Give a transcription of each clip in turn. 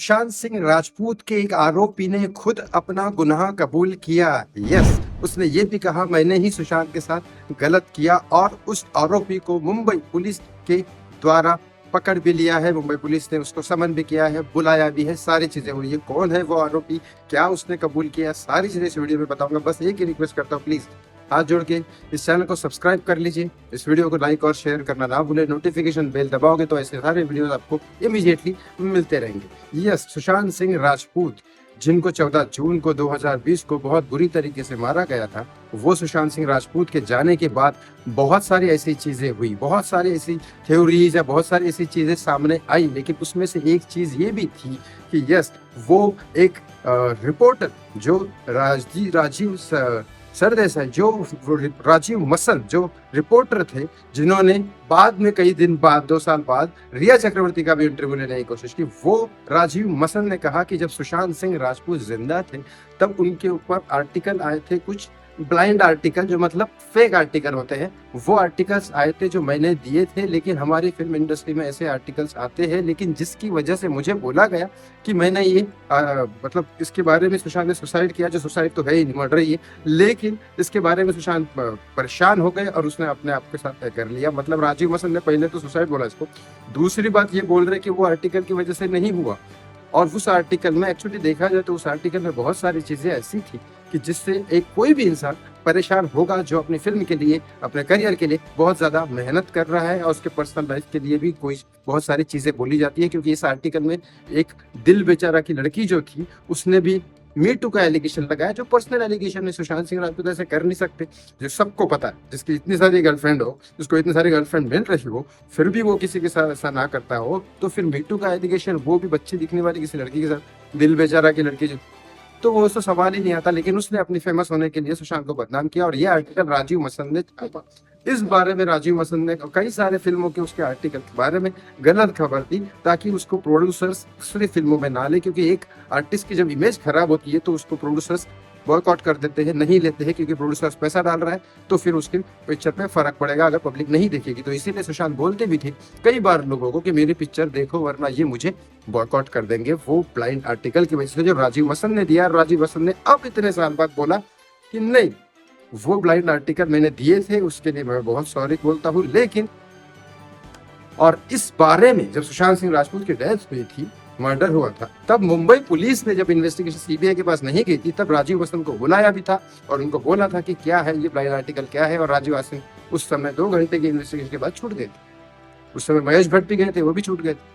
सुशांत सिंह राजपूत के एक आरोपी ने खुद अपना गुनाह कबूल किया। यस, उसने ये भी कहा मैंने ही सुशांत के साथ गलत किया और उस आरोपी को मुंबई पुलिस के द्वारा पकड़ भी लिया है। मुंबई पुलिस ने उसको समन भी किया है, बुलाया भी है, सारी चीजें हुई है। कौन है वो आरोपी, क्या उसने कबूल किया, सारी चीजें इस वीडियो में बताऊंगा। बस एक ही रिक्वेस्ट करता हूँ, प्लीज हाथ जोड़ के इस चैनल को सब्सक्राइब कर लीजिए, इस वीडियो को लाइक और शेयर करना ना भूलें। नोटिफिकेशन बेल दबाओगे तो ऐसे सारे वीडियोस आपको इमीडिएटली मिलते रहेंगे। यस, सुशांत सिंह राजपूत जिनको 14 जून को 2020 को बहुत बुरी तरीके से मारा गया था, वो सुशांत सिंह राजपूत के जाने के बाद बहुत सारी ऐसी चीजें हुई, बहुत सारी ऐसी थ्योरीज या बहुत सारी ऐसी चीजें सामने आई। लेकिन उसमें से एक चीज ये भी थी कि यस, वो एक रिपोर्टर जो राजीव सरदेसाई, जो राजीव मसन जो रिपोर्टर थे, जिन्होंने बाद में कई दिन बाद 2 साल बाद रिया चक्रवर्ती का भी इंटरव्यू लेने की कोशिश की, वो राजीव मसन ने कहा कि जब सुशांत सिंह राजपूत जिंदा थे तब उनके ऊपर आर्टिकल आए थे, कुछ ब्लाइंड आर्टिकल जो मतलब फेक आर्टिकल होते हैं, वो आर्टिकल्स आए थे जो मैंने दिए थे। लेकिन हमारी फिल्म इंडस्ट्री में ऐसे आर्टिकल्स आते हैं, लेकिन जिसकी वजह से मुझे बोला गया कि मैंने ये मतलब इसके बारे में सुशांत ने सुसाइड किया, जो सुसाइड तो है ही नहीं, मर्डर ही है। लेकिन इसके बारे में सुशांत परेशान हो गए और उसने अपने आप के साथ तय कर लिया। मतलब राजीव मसन ने पहले तो सुसाइड बोला इसको, दूसरी बात ये बोल रहे कि वो आर्टिकल की वजह से नहीं हुआ। और उस आर्टिकल में एक्चुअली देखा जाए तो उस आर्टिकल में बहुत सारी चीजें ऐसी थी कि जिससे एक कोई भी इंसान परेशान होगा जो अपनी फिल्म के लिए, अपने करियर के लिए बहुत ज्यादा मेहनत कर रहा है, और उसके पर्सनल लाइफ के लिए भी कोई बहुत सारी चीजें बोली जाती है। क्योंकि इस आर्टिकल में एक दिल बेचारा की लड़की जो थी, उसने भी मी टू का एलिगेशन लगाया, जो पर्सनल एलिगेशन है। सुशांत सिंह राजपूत ऐसे कर नहीं सकते, जो सबको पता है, जिसकी इतनी सारी गर्लफ्रेंड हो, जिसको इतनी सारी गर्लफ्रेंड मिल रही हो, फिर भी वो किसी के साथ ऐसा ना करता हो, तो फिर मी टू का एलिगेशन, वो भी बच्ची दिखने वाली किसी लड़की के साथ, दिल बेचारा की लड़की जो, तो वो तो सवाल ही नहीं आता। लेकिन उसने अपनी फेमस होने के लिए सुशांत को बदनाम किया, और ये आर्टिकल राजीव मसन ने छापा। इस बारे में राजीव मसन ने कई सारे फिल्मों के उसके आर्टिकल के बारे में गलत खबर दी, ताकि उसको प्रोड्यूसर्स दूसरी फिल्मों में ना ले। क्योंकि एक आर्टिस्ट की जब इमेज खराब होती है तो उसको प्रोड्यूसर्स बॉयकॉट कर देते हैं, नहीं लेते हैं, क्योंकि प्रोड्यूसर्स पैसा डाल रहा है तो फिर उसके पिक्चर पे फर्क पड़ेगा अगर पब्लिक नहीं देखेगी। तो इसीलिए सुशांत बोलते भी थे कई बार लोगों को कि मेरी पिक्चर देखो वरना ये मुझे बॉयकॉट कर देंगे, वो ब्लाइंड आर्टिकल की वजह से जो राजीव मसन ने दिया। राजीव मसन ने अब इतने साल बाद बोला कि नहीं, वो ब्लाइंड आर्टिकल मैंने दिए थे, उसके लिए मैं बहुत सॉरी बोलता हूँ। लेकिन और इस बारे में जब सुशांत सिंह राजपूत की डेथ हुई थी, मर्डर हुआ था, तब मुंबई पुलिस ने जब इन्वेस्टिगेशन सीबीआई के पास नहीं गई थी, तब राजीव मसन को बुलाया भी था और उनको बोला था कि क्या है ये ब्लाइंड आर्टिकल क्या है। और राजीव मसन उस समय 2 घंटे की इन्वेस्टिगेशन के बाद छूट गए थे। उस समय महेश भट्ट भी गए थे, वो भी छूट गए थे।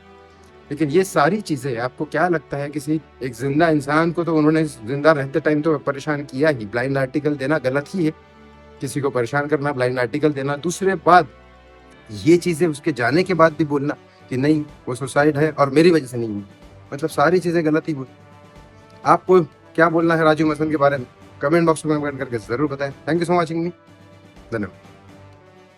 लेकिन ये सारी चीजें, आपको क्या लगता है, किसी एक जिंदा इंसान को तो उन्होंने जिंदा रहते टाइम तो परेशान किया ही। ब्लाइंड आर्टिकल देना गलत ही है, किसी को परेशान करना, ब्लाइंड आर्टिकल देना। दूसरे बात, ये चीजें उसके जाने के बाद भी बोलना कि नहीं वो सुसाइड है और मेरी वजह से नहीं हुई, मतलब सारी चीजें गलत ही बोल। आपको क्या बोलना है राजीव मसन के बारे में, कमेंट बॉक्स में कमेंट करके जरूर बताएं। थैंक यू सो मच, धन्यवाद।